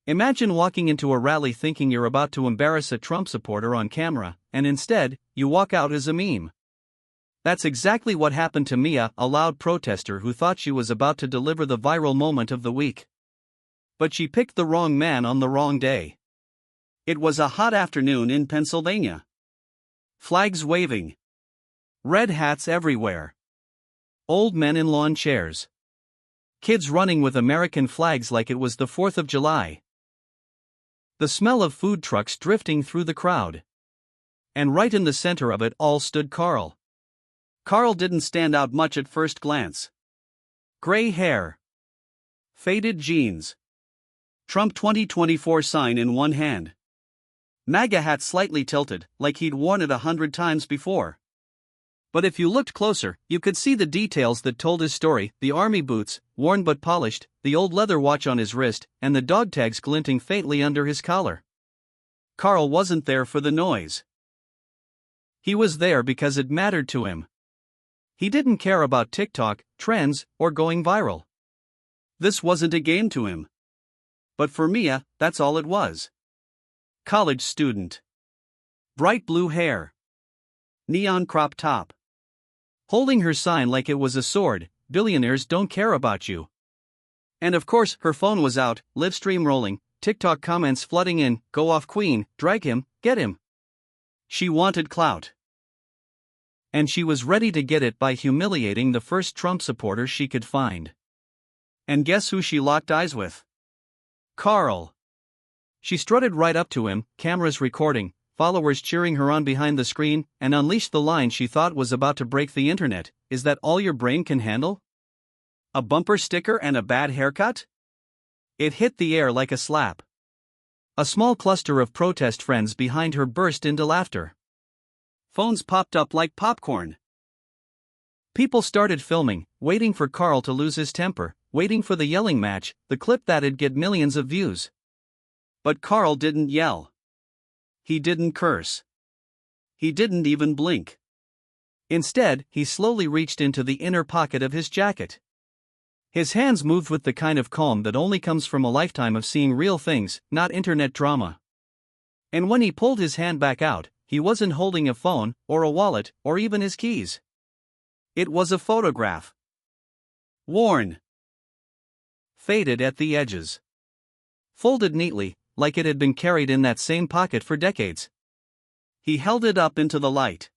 Imagine walking into a rally thinking you're about to embarrass a Trump supporter on camera, and instead, you walk out as a meme. That's exactly what happened to Mia, a loud protester who thought she was about to deliver the viral moment of the week. But she picked the wrong man on the wrong day. It was a hot afternoon in Pennsylvania. Flags waving. Red hats everywhere. Old men in lawn chairs. Kids running with American flags like it was the 4th of July. The smell of food trucks drifting through the crowd. And right in the center of it all stood Carl. Carl didn't stand out much at first glance. Gray hair. Faded jeans. Trump 2024 sign in one hand. MAGA hat slightly tilted, like he'd worn it 100 times before. But if you looked closer, you could see the details that told his story: the army boots, worn but polished, the old leather watch on his wrist, and the dog tags glinting faintly under his collar. Carl wasn't there for the noise. He was there because it mattered to him. He didn't care about TikTok, trends, or going viral. This wasn't a game to him. But for Mia, that's all it was. College student. Bright blue hair. Neon crop top. Holding her sign like it was a sword: billionaires don't care about you. And of course, her phone was out, live stream rolling, TikTok comments flooding in: go off queen, drag him, get him. She wanted clout. And she was ready to get it by humiliating the first Trump supporter she could find. And guess who she locked eyes with? Carl. She strutted right up to him, cameras recording, followers cheering her on behind the screen, and unleashed the line she thought was about to break the internet: is that all your brain can handle? A bumper sticker and a bad haircut? It hit the air like a slap. A small cluster of protest friends behind her burst into laughter. Phones popped up like popcorn. People started filming, waiting for Carl to lose his temper, waiting for the yelling match, the clip that'd get millions of views. But Carl didn't yell. He didn't curse. He didn't even blink. Instead, he slowly reached into the inner pocket of his jacket. His hands moved with the kind of calm that only comes from a lifetime of seeing real things, not internet drama. And when he pulled his hand back out, he wasn't holding a phone, or a wallet, or even his keys. It was a photograph. Worn. Faded at the edges. Folded neatly, like it had been carried in that same pocket for decades. He held it up into the light.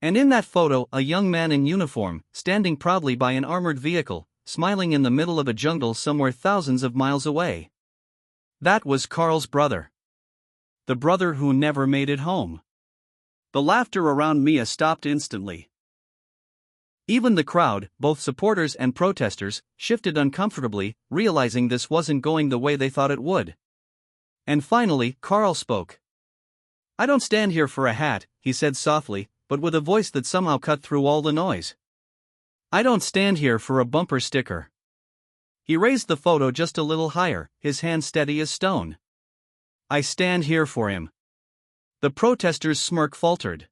And in that photo, a young man in uniform, standing proudly by an armored vehicle, smiling in the middle of a jungle somewhere thousands of miles away. That was Carl's brother. The brother who never made it home. The laughter around Mia stopped instantly. Even the crowd, both supporters and protesters, shifted uncomfortably, realizing this wasn't going the way they thought it would. And finally, Carl spoke. "I don't stand here for a hat," he said softly, but with a voice that somehow cut through all the noise. "I don't stand here for a bumper sticker." He raised the photo just a little higher, his hand steady as stone. "I stand here for him." The protesters' smirk faltered.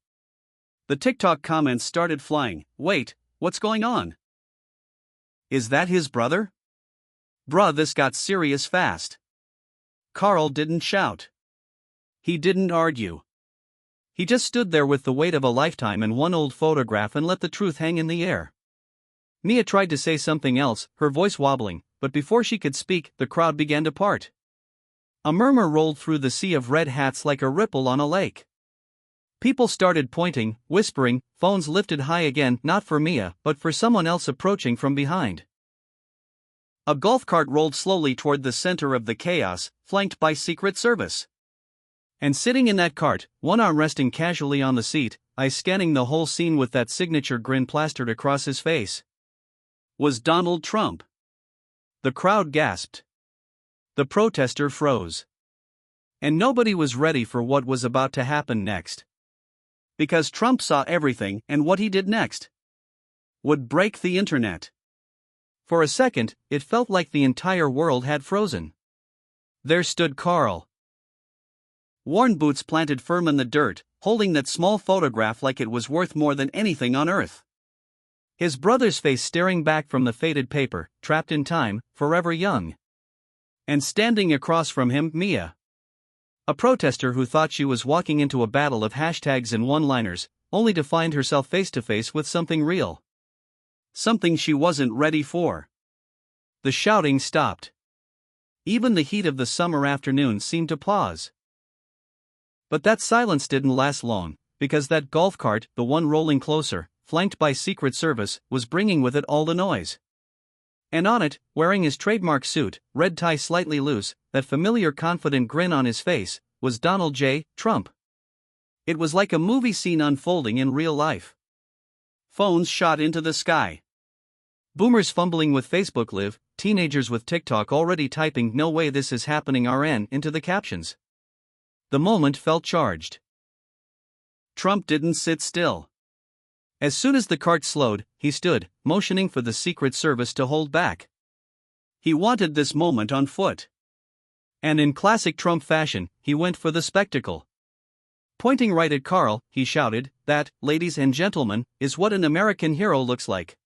The TikTok comments started flying. "Wait, what's going on? Is that his brother? Bruh, this got serious fast." Carl didn't shout. He didn't argue. He just stood there with the weight of a lifetime and one old photograph and let the truth hang in the air. Mia tried to say something else, her voice wobbling, but before she could speak, the crowd began to part. A murmur rolled through the sea of red hats like a ripple on a lake. People started pointing, whispering, phones lifted high again, not for Mia, but for someone else approaching from behind. A golf cart rolled slowly toward the center of the chaos, flanked by Secret Service. And sitting in that cart, one arm resting casually on the seat, eyes scanning the whole scene with that signature grin plastered across his face, was Donald Trump. The crowd gasped. The protester froze. And nobody was ready for what was about to happen next. Because Trump saw everything, and what he did next would break the internet. For a second, it felt like the entire world had frozen. There stood Carl. Worn boots planted firm in the dirt, holding that small photograph like it was worth more than anything on earth. His brother's face staring back from the faded paper, trapped in time, forever young. And standing across from him, Mia. A protester who thought she was walking into a battle of hashtags and one-liners, only to find herself face-to-face with something real. Something she wasn't ready for. The shouting stopped. Even the heat of the summer afternoon seemed to pause. But that silence didn't last long, because that golf cart, the one rolling closer, flanked by Secret Service, was bringing with it all the noise. And on it, wearing his trademark suit, red tie slightly loose, that familiar confident grin on his face, was Donald J. Trump. It was like a movie scene unfolding in real life. Phones shot into the sky. Boomers fumbling with Facebook Live, teenagers with TikTok already typing "no way this is happening" RN into the captions. The moment felt charged. Trump didn't sit still. As soon as the cart slowed, he stood, motioning for the Secret Service to hold back. He wanted this moment on foot. And in classic Trump fashion, he went for the spectacle. Pointing right at Carl, he shouted, "That, ladies and gentlemen, is what an American hero looks like."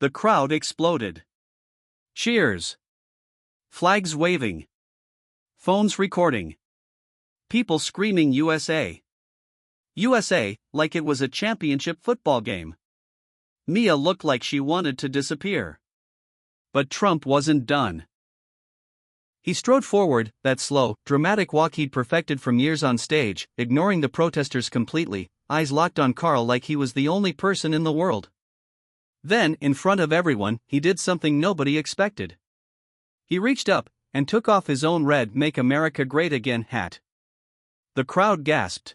The crowd exploded. Cheers. Flags waving. Phones recording. People screaming USA. USA, like it was a championship football game. Mia looked like she wanted to disappear. But Trump wasn't done. He strode forward, that slow, dramatic walk he'd perfected from years on stage, ignoring the protesters completely, eyes locked on Carl like he was the only person in the world. Then, in front of everyone, he did something nobody expected. He reached up and took off his own red "Make America Great Again" hat. The crowd gasped.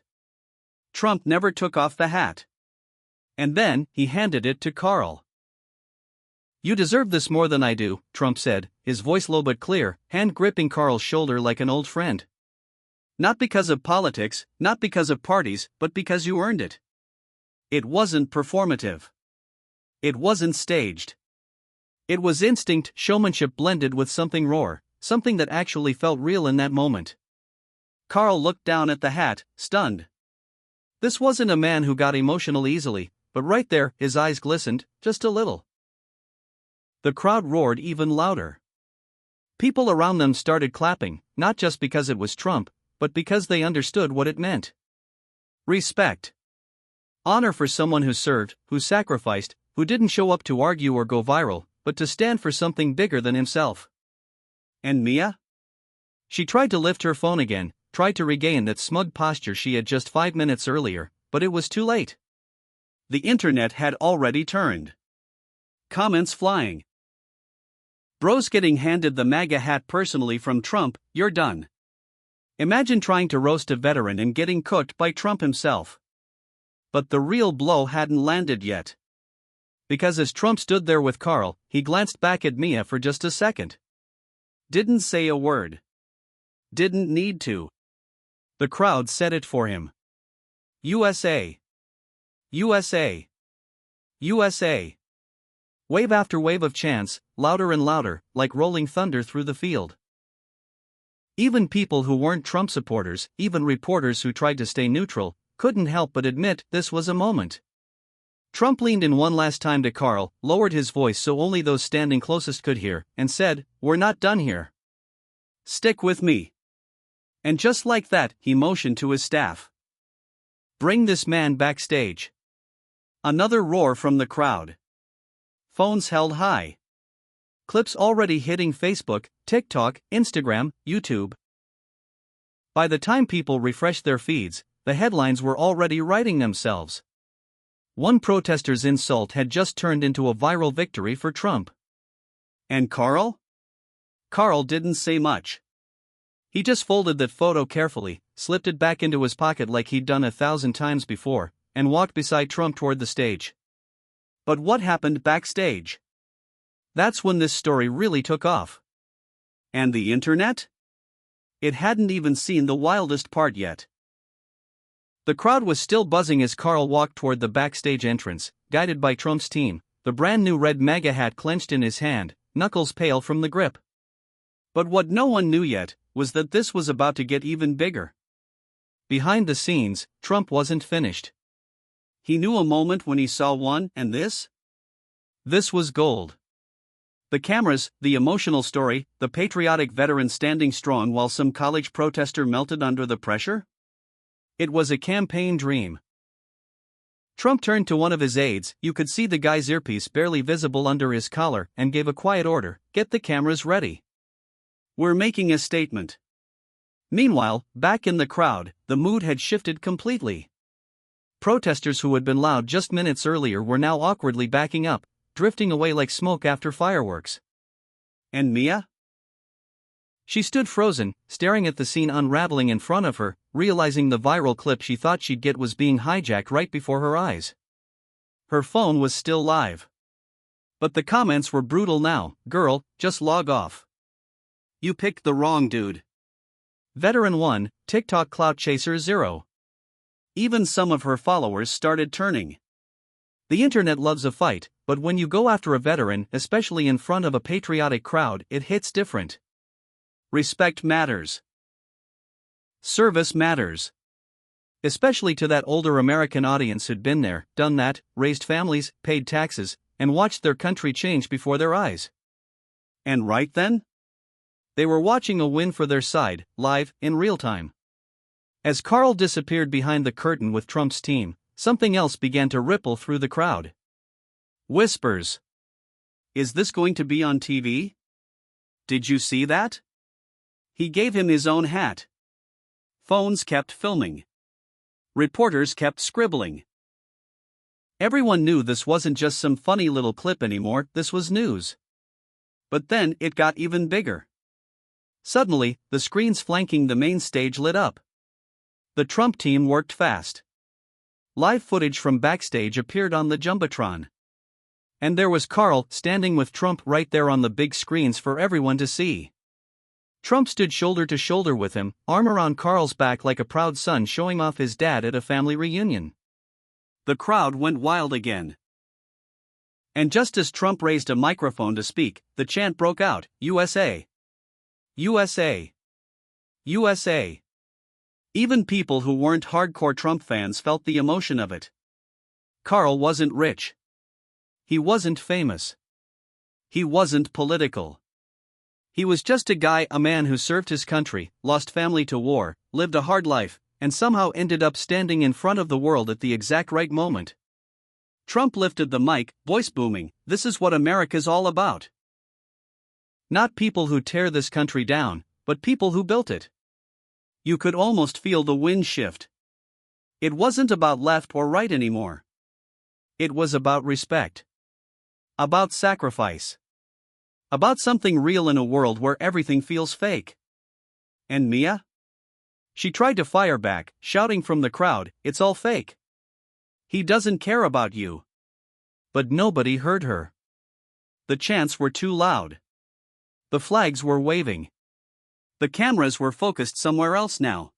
Trump never took off the hat. And then, he handed it to Carl. "You deserve this more than I do," Trump said, his voice low but clear, hand gripping Carl's shoulder like an old friend. "Not because of politics, not because of parties, but because you earned it." It wasn't performative. It wasn't staged. It was instinct, showmanship blended with something raw, something that actually felt real in that moment. Carl looked down at the hat, stunned. This wasn't a man who got emotional easily, but right there, his eyes glistened, just a little. The crowd roared even louder. People around them started clapping, not just because it was Trump, but because they understood what it meant. Respect. Honor for someone who served, who sacrificed, who didn't show up to argue or go viral, but to stand for something bigger than himself. And Mia? She tried to lift her phone again, tried to regain that smug posture she had just 5 minutes earlier, but it was too late. The internet had already turned. Comments flying. "Bro's getting handed the MAGA hat personally from Trump, you're done." Imagine trying to roast a veteran and getting cooked by Trump himself. But the real blow hadn't landed yet. Because as Trump stood there with Carl, he glanced back at Mia for just a second. Didn't say a word. Didn't need to. The crowd said it for him. USA. USA. USA. Wave after wave of chants, louder and louder, like rolling thunder through the field. Even people who weren't Trump supporters, even reporters who tried to stay neutral, couldn't help but admit this was a moment. Trump leaned in one last time to Carl, lowered his voice so only those standing closest could hear, and said, "We're not done here. Stick with me." And just like that, he motioned to his staff. "Bring this man backstage." Another roar from the crowd. Phones held high. Clips already hitting Facebook, TikTok, Instagram, YouTube. By the time people refreshed their feeds, the headlines were already writing themselves. One protester's insult had just turned into a viral victory for Trump. And Carl? Carl didn't say much. He just folded that photo carefully, slipped it back into his pocket like he'd done 1,000 times before, and walked beside Trump toward the stage. But what happened backstage? That's when this story really took off. And the internet? It hadn't even seen the wildest part yet. The crowd was still buzzing as Carl walked toward the backstage entrance, guided by Trump's team, the brand new red MAGA hat clenched in his hand, knuckles pale from the grip. But what no one knew yet was that this was about to get even bigger. Behind the scenes, Trump wasn't finished. He knew a moment when he saw one, and this? This was gold. The cameras, the emotional story, the patriotic veteran standing strong while some college protester melted under the pressure? It was a campaign dream. Trump turned to one of his aides, you could see the guy's earpiece barely visible under his collar, and gave a quiet order, "Get the cameras ready. We're making a statement." Meanwhile, back in the crowd, the mood had shifted completely. Protesters who had been loud just minutes earlier were now awkwardly backing up, drifting away like smoke after fireworks. And Mia? She stood frozen, staring at the scene unraveling in front of her, realizing the viral clip she thought she'd get was being hijacked right before her eyes. Her phone was still live. But the comments were brutal now. "Girl, just log off. You picked the wrong dude. Veteran 1, TikTok clout chaser 0. Even some of her followers started turning. The internet loves a fight, but when you go after a veteran, especially in front of a patriotic crowd, it hits different. Respect matters. Service matters. Especially to that older American audience who'd been there, done that, raised families, paid taxes, and watched their country change before their eyes. And right then? They were watching a win for their side, live, in real time. As Carl disappeared behind the curtain with Trump's team, something else began to ripple through the crowd. Whispers. Is this going to be on TV? Did you see that? He gave him his own hat. Phones kept filming. Reporters kept scribbling. Everyone knew this wasn't just some funny little clip anymore, this was news. But then it got even bigger. Suddenly, the screens flanking the main stage lit up. The Trump team worked fast. Live footage from backstage appeared on the Jumbotron. And there was Carl standing with Trump right there on the big screens for everyone to see. Trump stood shoulder to shoulder with him, arm around Carl's back like a proud son showing off his dad at a family reunion. The crowd went wild again. And just as Trump raised a microphone to speak, the chant broke out, USA! USA! USA! Even people who weren't hardcore Trump fans felt the emotion of it. Carl wasn't rich. He wasn't famous. He wasn't political. He was just a guy, a man who served his country, lost family to war, lived a hard life, and somehow ended up standing in front of the world at the exact right moment. Trump lifted the mic, voice booming, "This is what America's all about. Not people who tear this country down, but people who built it." You could almost feel the wind shift. It wasn't about left or right anymore. It was about respect. About sacrifice. About something real in a world where everything feels fake. And Mia? She tried to fire back, shouting from the crowd, "It's all fake. He doesn't care about you." But nobody heard her. The chants were too loud. The flags were waving. The cameras were focused somewhere else now.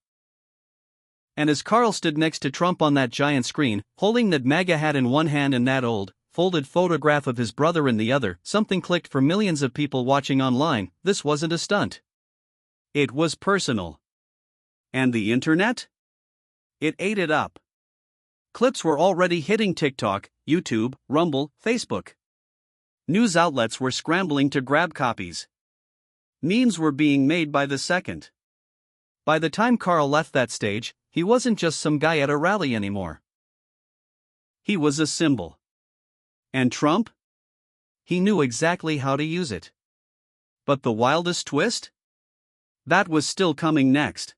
And as Carl stood next to Trump on that giant screen, holding that MAGA hat in one hand and that old, folded photograph of his brother in the other, something clicked for millions of people watching online. This wasn't a stunt. It was personal. And the internet? It ate it up. Clips were already hitting TikTok, YouTube, Rumble, Facebook. News outlets were scrambling to grab copies. Memes were being made by the second. By the time Carl left that stage, he wasn't just some guy at a rally anymore. He was a symbol. And Trump? He knew exactly how to use it. But the wildest twist? That was still coming next.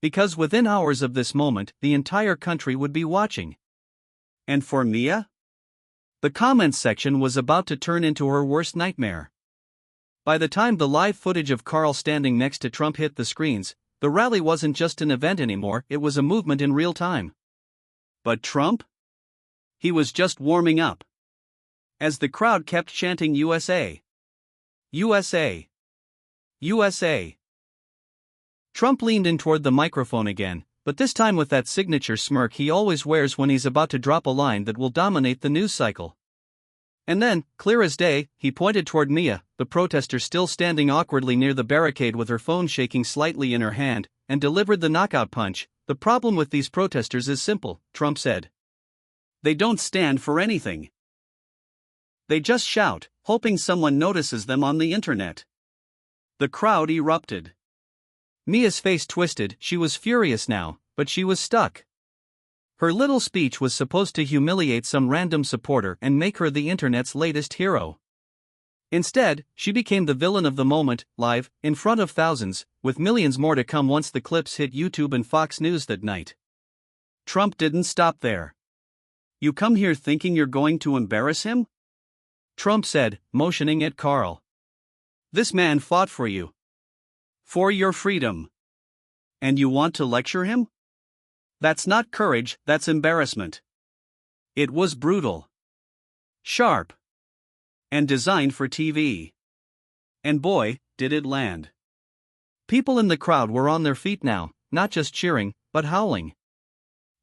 Because within hours of this moment, the entire country would be watching. And for Mia? The comments section was about to turn into her worst nightmare. By the time the live footage of Carl standing next to Trump hit the screens, the rally wasn't just an event anymore, it was a movement in real time. But Trump? He was just warming up. As the crowd kept chanting USA. USA. USA. Trump leaned in toward the microphone again, but this time with that signature smirk he always wears when he's about to drop a line that will dominate the news cycle. And then, clear as day, he pointed toward Mia, the protester still standing awkwardly near the barricade with her phone shaking slightly in her hand, and delivered the knockout punch. "The problem with these protesters is simple," Trump said. "They don't stand for anything. They just shout, hoping someone notices them on the internet. The crowd erupted. Mia's face twisted. She was furious now, but she was stuck. Her little speech was supposed to humiliate some random supporter and make her the internet's latest hero. Instead, she became the villain of the moment, live, in front of thousands, with millions more to come once the clips hit YouTube and Fox News that night. Trump didn't stop there. "You come here thinking you're going to embarrass him?" Trump said, motioning at Carl. "This man fought for you. For your freedom. And you want to lecture him? That's not courage, that's embarrassment." It was brutal. Sharp. And designed for TV. And boy, did it land. People in the crowd were on their feet now, not just cheering, but howling.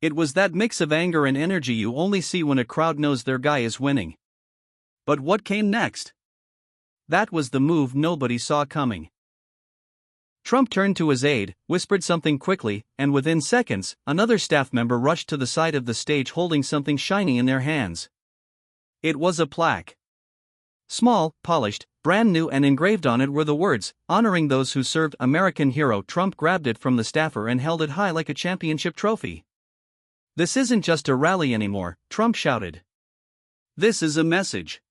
It was that mix of anger and energy you only see when a crowd knows their guy is winning. But what came next? That was the move nobody saw coming. Trump turned to his aide, whispered something quickly, and within seconds, another staff member rushed to the side of the stage holding something shiny in their hands. It was a plaque. Small, polished, brand new, and engraved on it were the words, "Honoring those who served American hero." Trump grabbed it from the staffer and held it high like a championship trophy. "This isn't just a rally anymore," Trump shouted. "This is a message.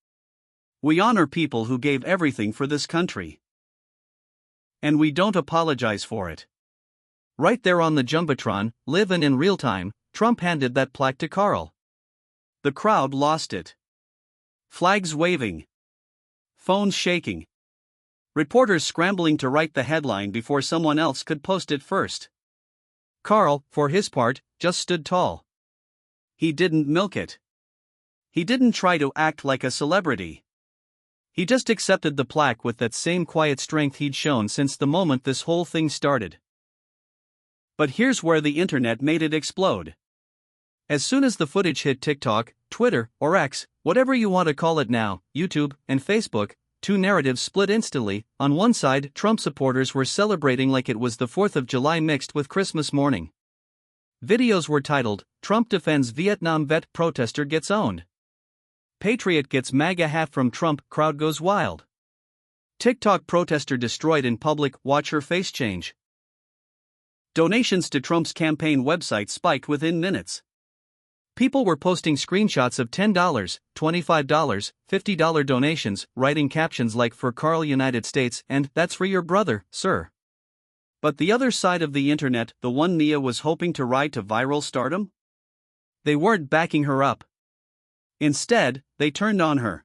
We honor people who gave everything for this country. And we don't apologize for it." Right there on the Jumbotron, live and in real time, Trump handed that plaque to Carl. The crowd lost it. Flags waving. Phones shaking. Reporters scrambling to write the headline before someone else could post it first. Carl, for his part, just stood tall. He didn't milk it. He didn't try to act like a celebrity. He just accepted the plaque with that same quiet strength he'd shown since the moment this whole thing started. But here's where the internet made it explode. As soon as the footage hit TikTok, Twitter, or X, whatever you want to call it now, YouTube, and Facebook, two narratives split instantly. On one side, Trump supporters were celebrating like it was the 4th of July mixed with Christmas morning. Videos were titled, "Trump defends Vietnam vet protester gets owned." "Patriot gets MAGA hat from Trump, crowd goes wild." "TikTok protester destroyed in public, watch her face change." Donations to Trump's campaign website spiked within minutes. People were posting screenshots of $10, $25, $50 donations, writing captions like "For Carl United States" and "That's for your brother, sir." But the other side of the internet, the one Mia was hoping to ride to viral stardom? They weren't backing her up. Instead, they turned on her.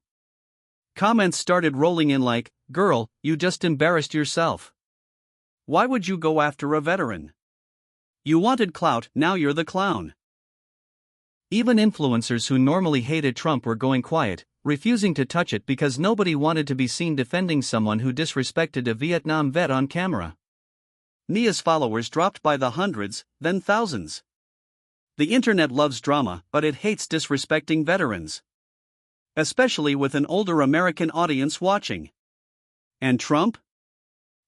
Comments started rolling in like, "Girl, you just embarrassed yourself. Why would you go after a veteran? You wanted clout, now you're the clown." Even influencers who normally hated Trump were going quiet, refusing to touch it because nobody wanted to be seen defending someone who disrespected a Vietnam vet on camera. Mia's followers dropped by the hundreds, then thousands. The internet loves drama, but it hates disrespecting veterans. Especially with an older American audience watching. And Trump?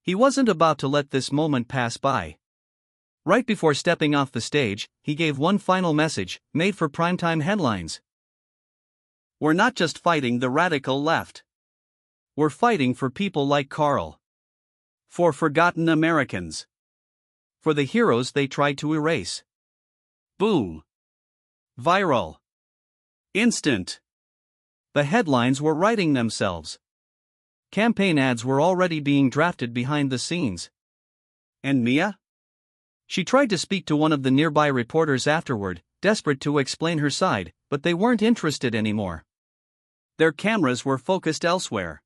He wasn't about to let this moment pass by. Right before stepping off the stage, he gave one final message, made for primetime headlines. "We're not just fighting the radical left. We're fighting for people like Carl. For forgotten Americans. For the heroes they tried to erase." Boom. Viral. Instant. The headlines were writing themselves. Campaign ads were already being drafted behind the scenes. And Mia? She tried to speak to one of the nearby reporters afterward, desperate to explain her side, but they weren't interested anymore. Their cameras were focused elsewhere.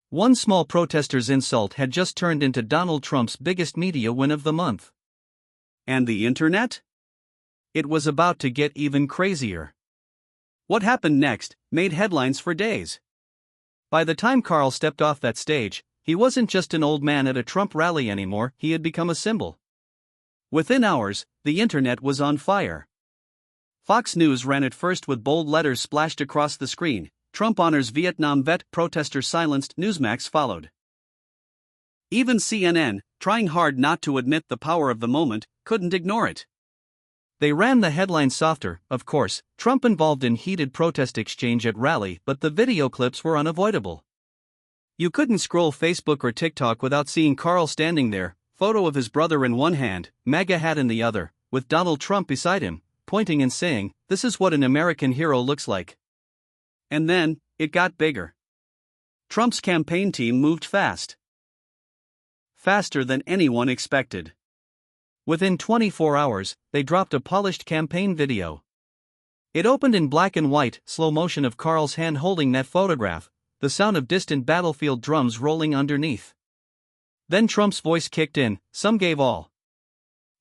One small protester's insult had just turned into Donald Trump's biggest media win of the month. And the internet? It was about to get even crazier. What happened next made headlines for days. By the time Carl stepped off that stage, he wasn't just an old man at a Trump rally anymore, he had become a symbol. Within hours, the internet was on fire. Fox News ran it first with bold letters splashed across the screen, "Trump honors Vietnam vet protester silenced." Newsmax followed. Even CNN, trying hard not to admit the power of the moment, couldn't ignore it. They ran the headline softer, of course, Trump involved in heated protest exchange at rally, but the video clips were unavoidable. You couldn't scroll Facebook or TikTok without seeing Carl standing there, photo of his brother in one hand, MAGA hat in the other, with Donald Trump beside him, pointing and saying, "This is what an American hero looks like." And then, it got bigger. Trump's campaign team moved fast. Faster than anyone expected. Within 24 hours, they dropped a polished campaign video. It opened in black and white, slow motion of Carl's hand holding that photograph, the sound of distant battlefield drums rolling underneath. Then Trump's voice kicked in, "Some gave all.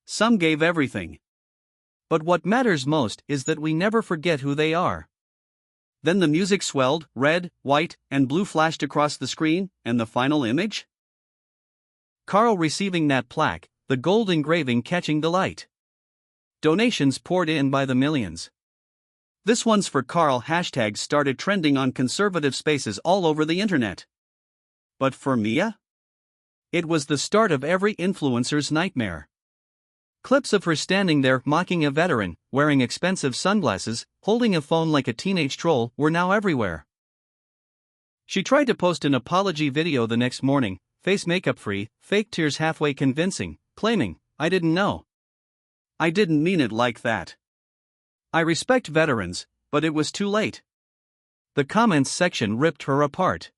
Some gave everything. But what matters most is that we never forget who they are." Then the music swelled, red, white, and blue flashed across the screen, and the final image? Carl receiving that plaque, the gold engraving catching the light. Donations poured in by the millions. "This one's for Carl" hashtags started trending on conservative spaces all over the internet. But for Mia? It was the start of every influencer's nightmare. Clips of her standing there mocking a veteran, wearing expensive sunglasses, holding a phone like a teenage troll were now everywhere. She tried to post an apology video the next morning, face makeup free, fake tears halfway convincing, claiming, "I didn't know. I didn't mean it like that. I respect veterans, but it was too late." The comments section ripped her apart.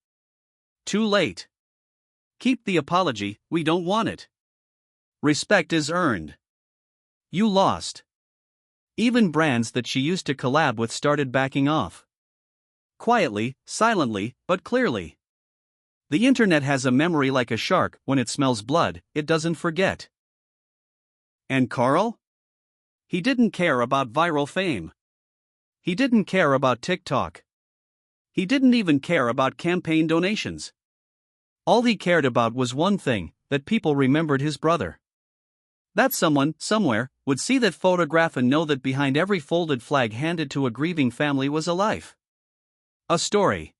"Too late. Keep the apology, we don't want it. Respect is earned. You lost." Even brands that she used to collab with started backing off. Quietly, silently, but clearly. The internet has a memory like a shark. When it smells blood, it doesn't forget. And Carl? He didn't care about viral fame. He didn't care about TikTok. He didn't even care about campaign donations. All he cared about was one thing, that people remembered his brother. That someone, somewhere, would see that photograph and know that behind every folded flag handed to a grieving family was a life. A story.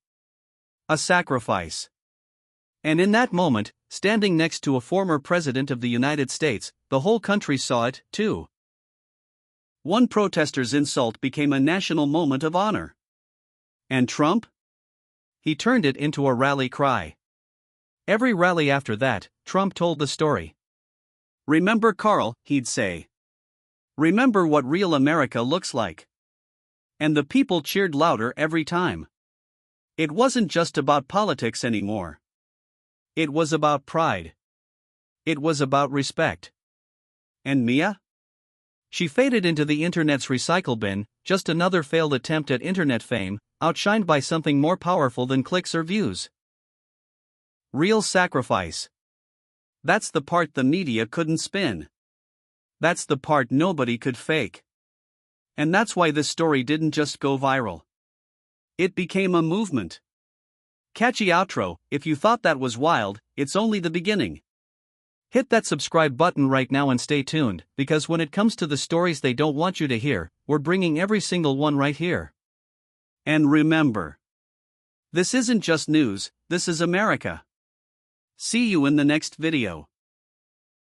A sacrifice. And in that moment, standing next to a former president of the United States, the whole country saw it, too. One protester's insult became a national moment of honor. And Trump? He turned it into a rally cry. Every rally after that, Trump told the story. "Remember Carl," he'd say. "Remember what real America looks like." And the people cheered louder every time. It wasn't just about politics anymore. It was about pride. It was about respect. And Mia? She faded into the internet's recycle bin, just another failed attempt at internet fame, outshined by something more powerful than clicks or views. Real sacrifice. That's the part the media couldn't spin. That's the part nobody could fake. And that's why this story didn't just go viral. It became a movement. Catchy outro. If you thought that was wild, it's only the beginning. Hit that subscribe button right now and stay tuned, because when it comes to the stories they don't want you to hear, we're bringing every single one right here. And remember, this isn't just news, this is America. See you in the next video.